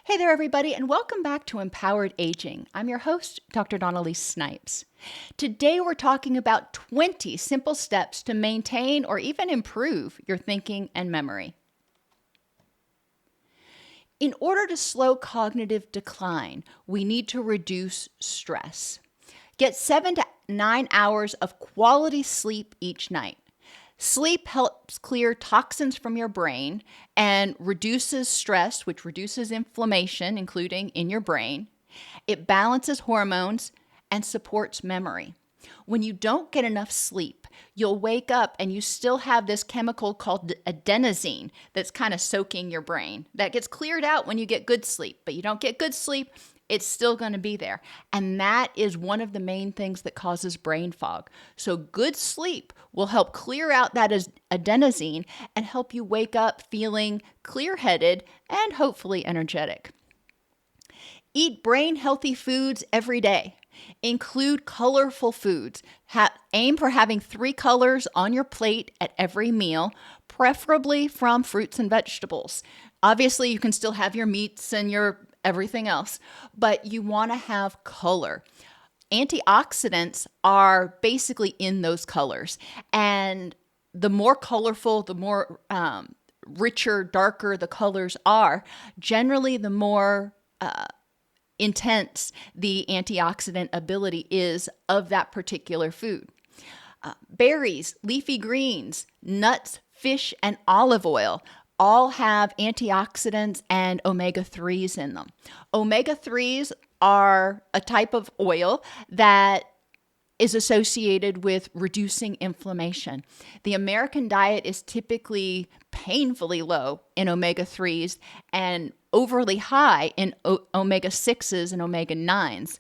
Hey there, everybody, and welcome back to Empowered Aging. I'm your host, Dr. Elise Snipes. Today, we're talking about 20 simple steps to maintain or even improve your thinking and memory. In order to slow cognitive decline, we need to reduce stress. Get 7 to 9 hours of quality sleep each night. Sleep helps clear toxins from your brain and reduces stress, which reduces inflammation, including in your brain. It balances hormones and supports memory. When you don't get enough sleep, you'll wake up and you still have this chemical called adenosine that's kind of soaking your brain. That gets cleared out when you get good sleep, but you don't get good sleep, it's still going to be there. And that is one of the main things that causes brain fog. So good sleep will help clear out that adenosine and help you wake up feeling clear-headed and hopefully energetic. Eat brain-healthy foods every day. Include colorful foods. Aim for having 3 colors on your plate at every meal, preferably from fruits and vegetables. Obviously, you can still have your meats and your everything else, but you want to have color. Antioxidants are basically in those colors, and the more colorful, the more richer, darker the colors are, generally the more intense the antioxidant ability is of that particular food. Berries, leafy greens, nuts, fish, and olive oil all have antioxidants and omega-3s in them. Omega-3s are a type of oil that is associated with reducing inflammation. The American diet is typically painfully low in omega-3s and overly high in omega-6s and omega-9s.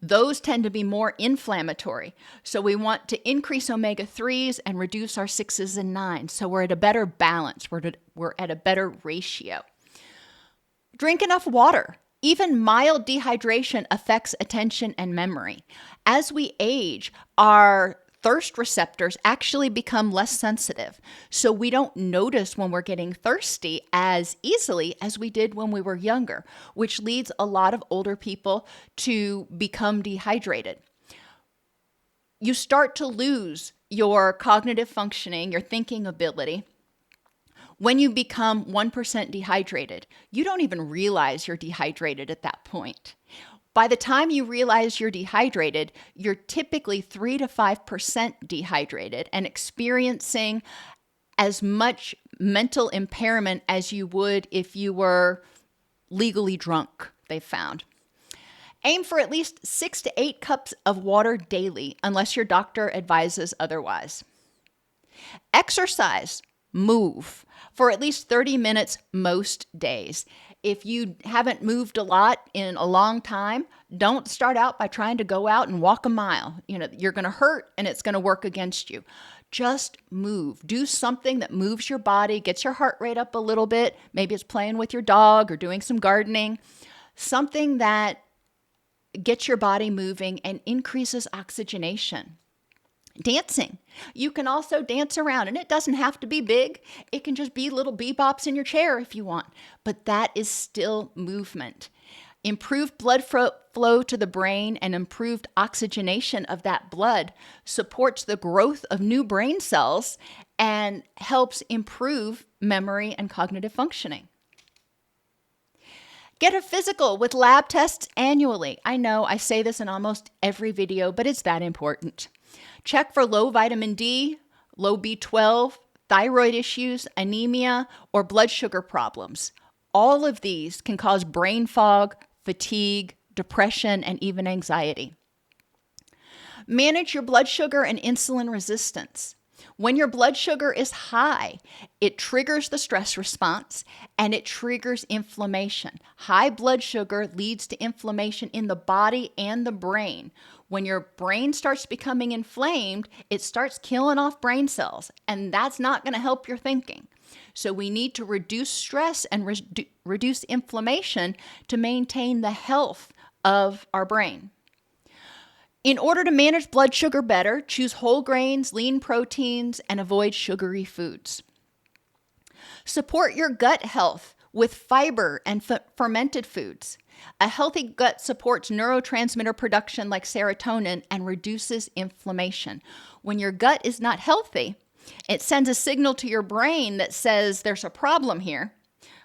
Those tend to be more inflammatory. So we want to increase omega-3s and reduce our 6s and 9s. So we're at a better balance. We're at a better ratio. Drink enough water. Even mild dehydration affects attention and memory. As we age, our thirst receptors actually become less sensitive. So we don't notice when we're getting thirsty as easily as we did when we were younger, which leads a lot of older people to become dehydrated. You start to lose your cognitive functioning, your thinking ability, when you become 1% dehydrated. You don't even realize you're dehydrated at that point. By the time you realize you're dehydrated, you're typically 3 to 5% dehydrated and experiencing as much mental impairment as you would if you were legally drunk, they've found. Aim for at least 6 to 8 cups of water daily, unless your doctor advises otherwise. Exercise, move for at least 30 minutes most days. If you haven't moved a lot in a long time, don't start out by trying to go out and walk a mile. You're going to hurt and it's going to work against you. Just move. Do something that moves your body, gets your heart rate up a little bit. Maybe it's playing with your dog or doing some gardening. Something that gets your body moving and increases oxygenation. Dancing. You can also dance around, and it doesn't have to be big. It can just be little bebops in your chair if you want, but that is still movement. Improved blood flow to the brain and improved oxygenation of that blood supports the growth of new brain cells and helps improve memory and cognitive functioning. Get a physical with lab tests annually. I know I say this in almost every video, but it's that important. Check for low vitamin D, low B12, thyroid issues, anemia, or blood sugar problems. All of these can cause brain fog, fatigue, depression, and even anxiety. Manage your blood sugar and insulin resistance. When your blood sugar is high, it triggers the stress response and it triggers inflammation. High blood sugar leads to inflammation in the body and the brain. When your brain starts becoming inflamed, it starts killing off brain cells, and that's not going to help your thinking. So we need to reduce stress and reduce inflammation to maintain the health of our brain. In order to manage blood sugar better, choose whole grains, lean proteins, and avoid sugary foods. Support your gut health with fiber and fermented foods. A healthy gut supports neurotransmitter production like serotonin and reduces inflammation. When your gut is not healthy, it sends a signal to your brain that says there's a problem here.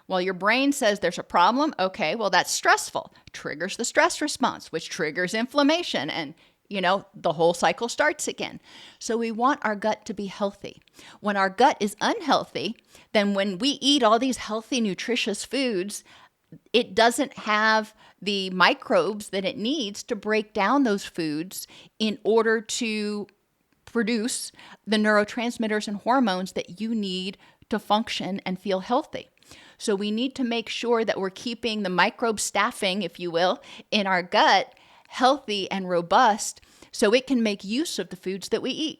Well, your brain says there's a problem. Okay, well, that's stressful. Triggers the stress response, which triggers inflammation. And, the whole cycle starts again. So we want our gut to be healthy. When our gut is unhealthy, then when we eat all these healthy, nutritious foods, it doesn't have the microbes that it needs to break down those foods in order to produce the neurotransmitters and hormones that you need to function and feel healthy. So we need to make sure that we're keeping the microbe staffing, if you will, in our gut healthy and robust so it can make use of the foods that we eat.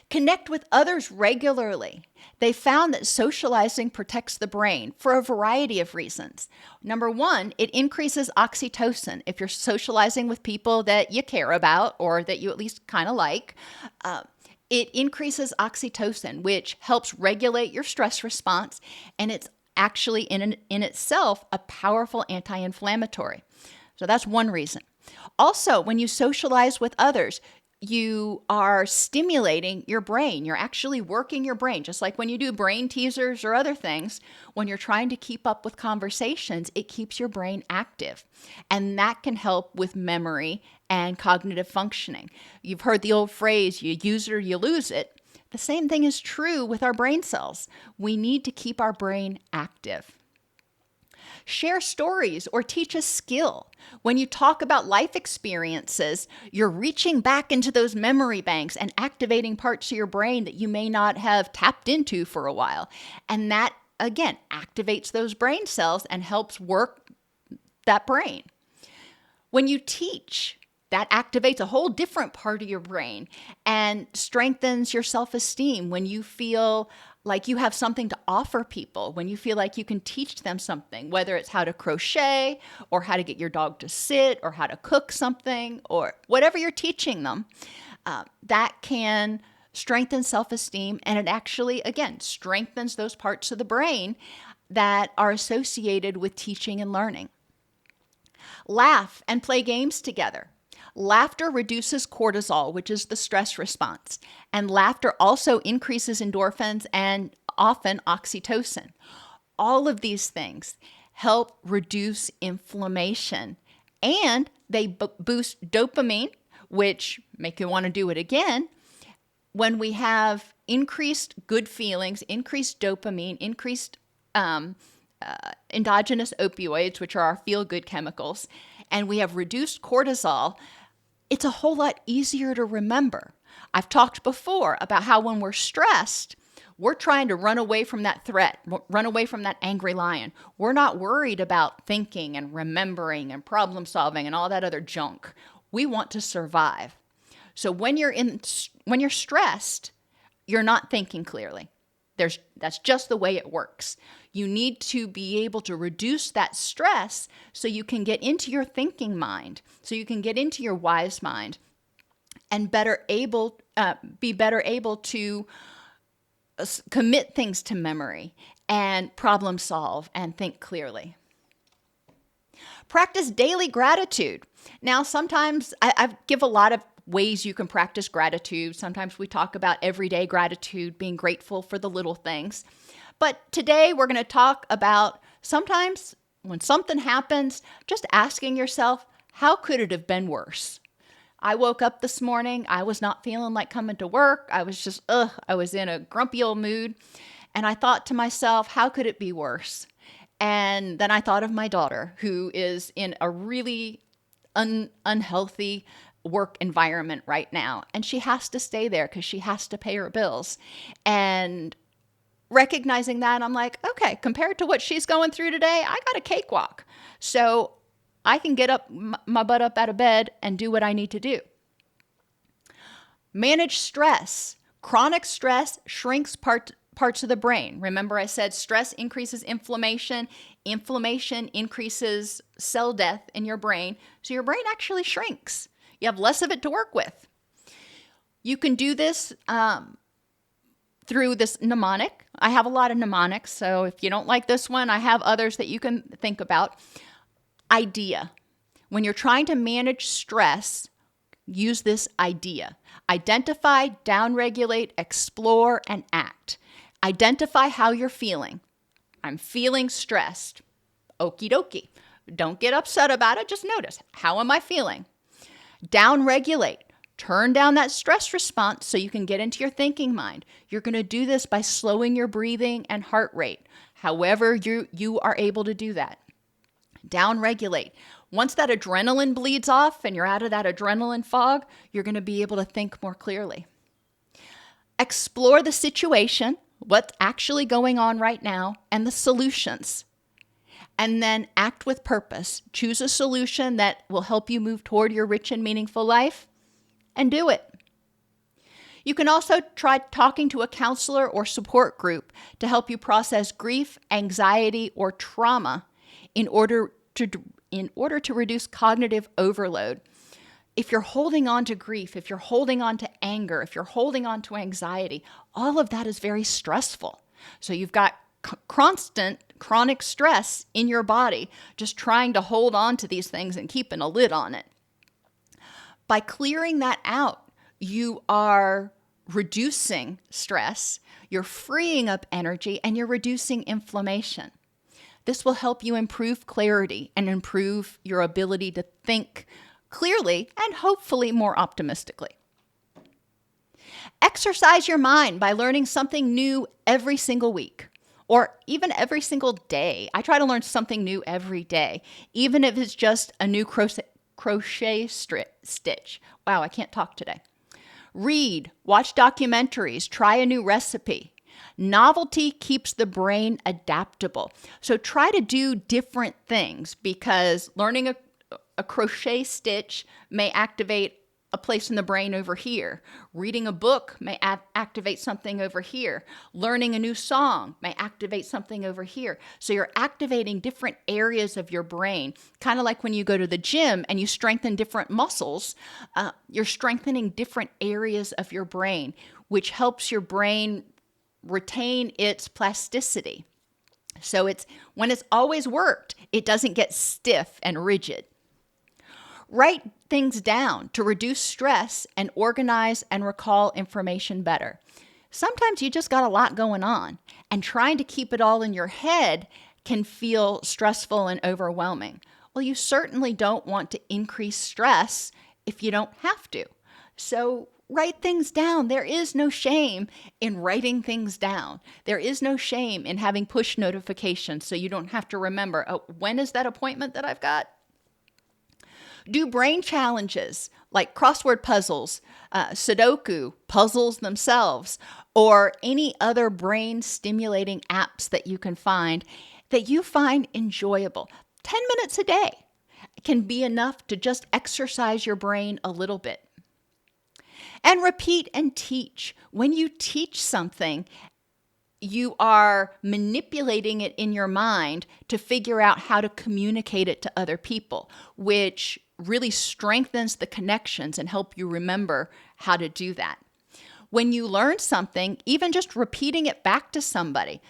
Connect with others regularly. They found that socializing protects the brain for a variety of reasons. Number one, it increases oxytocin. If you're socializing with people that you care about or that you at least kind of like, it increases oxytocin, which helps regulate your stress response, and it's actually in itself a powerful anti-inflammatory. So that's one reason. Also, when you socialize with others, you are stimulating your brain. You're actually working your brain, just like when you do brain teasers or other things. When you're trying to keep up with conversations, it keeps your brain active. And that can help with memory and cognitive functioning. You've heard the old phrase, you use it or you lose it. The same thing is true with our brain cells. We need to keep our brain active. Share stories or teach a skill. When you talk about life experiences, you're reaching back into those memory banks and activating parts of your brain that you may not have tapped into for a while. And that, again, activates those brain cells and helps work that brain. When you teach, that activates a whole different part of your brain and strengthens your self-esteem when you feel like you have something to offer people, when you feel like you can teach them something, whether it's how to crochet or how to get your dog to sit or how to cook something or whatever you're teaching them, that can strengthen self-esteem. And it actually, again, strengthens those parts of the brain that are associated with teaching and learning. Laugh and play games together. Laughter reduces cortisol, which is the stress response, and laughter also increases endorphins and often oxytocin. All of these things help reduce inflammation, and they boost dopamine, which make you want to do it again. When we have increased good feelings, increased dopamine, increased endogenous opioids, which are our feel-good chemicals, and we have reduced cortisol, it's a whole lot easier to remember. I've talked before about how when we're stressed, we're trying to run away from that threat, run away from that angry lion. We're not worried about thinking and remembering and problem solving and all that other junk. We want to survive. So when you're stressed, you're not thinking clearly. That's just the way it works. You need to be able to reduce that stress so you can get into your thinking mind, so you can get into your wise mind and be better able to commit things to memory and problem solve and think clearly. Practice daily gratitude. Now, sometimes I give a lot of ways you can practice gratitude. Sometimes we talk about everyday gratitude, being grateful for the little things. But today we're going to talk about sometimes when something happens, just asking yourself, how could it have been worse? I woke up this morning. I was not feeling like coming to work. I was just, I was in a grumpy old mood. And I thought to myself, how could it be worse? And then I thought of my daughter, who is in a really unhealthy work environment right now. And she has to stay there because she has to pay her bills. And recognizing that, I'm like, okay, compared to what she's going through today, I got a cakewalk. So I can get up my butt up out of bed and do what I need to do. Manage stress. Chronic stress shrinks parts of the brain. Remember, I said stress increases inflammation. Inflammation increases cell death in your brain. So your brain actually shrinks. You have less of it to work with. You can do this through this mnemonic. I have a lot of mnemonics, so if you don't like this one, I have others that you can think about. Idea. When you're trying to manage stress, use this idea. Identify, downregulate, explore, and act. Identify how you're feeling. I'm feeling stressed. Okie dokie. Don't get upset about it. Just notice, how am I feeling? Downregulate. Turn down that stress response so you can get into your thinking mind. You're going to do this by slowing your breathing and heart rate, however you are able to do that. Downregulate. Once that adrenaline bleeds off and you're out of that adrenaline fog, you're going to be able to think more clearly. Explore the situation, what's actually going on right now, and the solutions. And then act with purpose. Choose a solution that will help you move toward your rich and meaningful life, and do it. You can also try talking to a counselor or support group to help you process grief, anxiety, or trauma in order to reduce cognitive overload. If you're holding on to grief, if you're holding on to anger, if you're holding on to anxiety, all of that is very stressful. So you've got constant chronic stress in your body, just trying to hold on to these things and keeping a lid on it. By clearing that out, you are reducing stress, you're freeing up energy, and you're reducing inflammation. This will help you improve clarity and improve your ability to think clearly and hopefully more optimistically. Exercise your mind by learning something new every single week, or even every single day. I try to learn something new every day, even if it's just a new crochet stitch. Wow, I can't talk today. Read, watch documentaries, try a new recipe. Novelty keeps the brain adaptable. So try to do different things, because learning a crochet stitch may activate a place in the brain over here. Reading a book may activate something over here. Learning a new song may activate something over here. So you're activating different areas of your brain, kind of like when you go to the gym and you strengthen different muscles, you're strengthening different areas of your brain, which helps your brain retain its plasticity. So when it's always worked, it doesn't get stiff and rigid. Write things down to reduce stress and organize and recall information better. Sometimes you just got a lot going on, and trying to keep it all in your head can feel stressful and overwhelming. Well, you certainly don't want to increase stress if you don't have to. So write things down. There is no shame in writing things down. There is no shame in having push notifications so you don't have to remember, oh, when is that appointment that I've got? Do brain challenges like crossword puzzles, Sudoku, puzzles themselves, or any other brain stimulating apps that you can find that you find enjoyable. 10 minutes a day can be enough to just exercise your brain a little bit. And repeat and teach. When you teach something, you are manipulating it in your mind to figure out how to communicate it to other people, which really strengthens the connections and help you remember how to do that. When you learn something, even just repeating it back to somebody,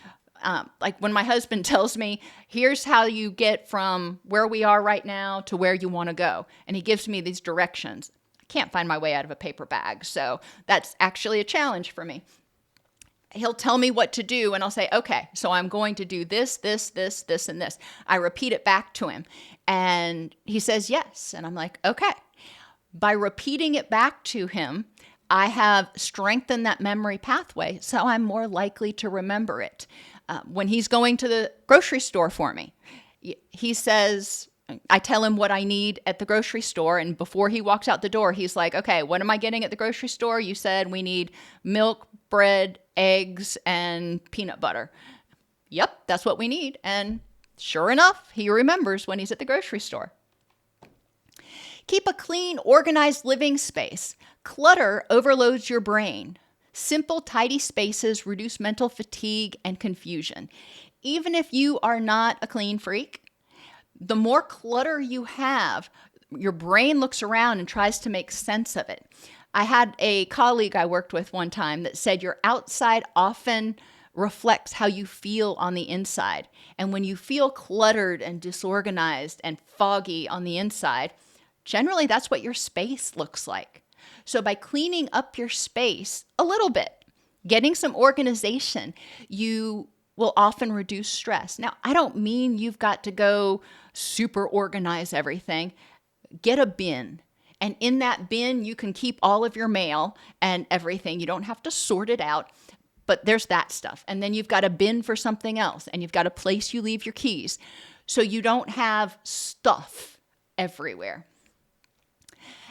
like when my husband tells me, here's how you get from where we are right now to where you want to go, and he gives me these directions. I can't find my way out of a paper bag, so that's actually a challenge for me. He'll tell me what to do, and I'll say, okay, so I'm going to do this, this, this, this, and this. I repeat it back to him, and he says yes. And I'm like, okay. By repeating it back to him, I have strengthened that memory pathway, so I'm more likely to remember it. When he's going to the grocery store for me, he says, I tell him what I need at the grocery store, and before he walks out the door, he's like, okay, what am I getting at the grocery store? You said we need milk, bread, eggs, and peanut butter. Yep, that's what we need. And sure enough, he remembers when he's at the grocery store. Keep a clean, organized living space. Clutter overloads your brain. Simple, tidy spaces reduce mental fatigue and confusion. Even if you are not a clean freak, the more clutter you have, your brain looks around and tries to make sense of it. I had a colleague I worked with one time that said your outside often reflects how you feel on the inside. And when you feel cluttered and disorganized and foggy on the inside, generally that's what your space looks like. So by cleaning up your space a little bit, getting some organization, you will often reduce stress. Now, I don't mean you've got to go super organize everything. Get a bin. And in that bin, you can keep all of your mail and everything. You don't have to sort it out, but there's that stuff. And then you've got a bin for something else, and you've got a place you leave your keys. So you don't have stuff everywhere.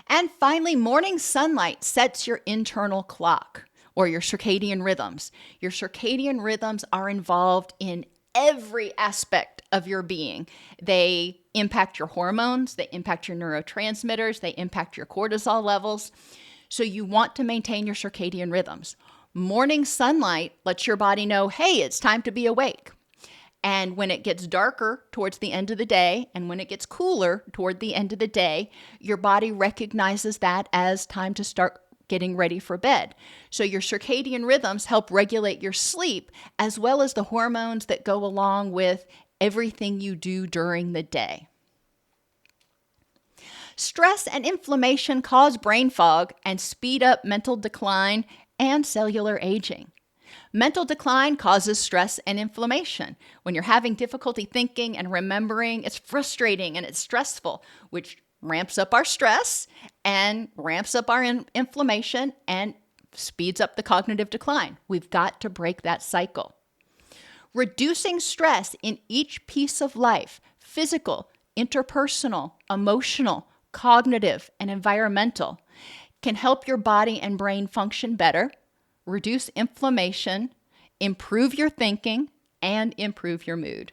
And finally, morning sunlight sets your internal clock or your circadian rhythms. Your circadian rhythms are involved in every aspect of your being. They impact your hormones, they impact your neurotransmitters, they impact your cortisol levels. So you want to maintain your circadian rhythms. Morning sunlight lets your body know, hey, it's time to be awake. And when it gets darker towards the end of the day, and when it gets cooler toward the end of the day, your body recognizes that as time to start getting ready for bed. So your circadian rhythms help regulate your sleep, as well as the hormones that go along with everything you do during the day. Stress and inflammation cause brain fog and speed up mental decline and cellular aging. Mental decline causes stress and inflammation. When you're having difficulty thinking and remembering, it's frustrating and it's stressful, which ramps up our stress and ramps up our inflammation and speeds up the cognitive decline. We've got to break that cycle. Reducing stress in each piece of life, physical, interpersonal, emotional, cognitive, and environmental, can help your body and brain function better, reduce inflammation, improve your thinking, and improve your mood.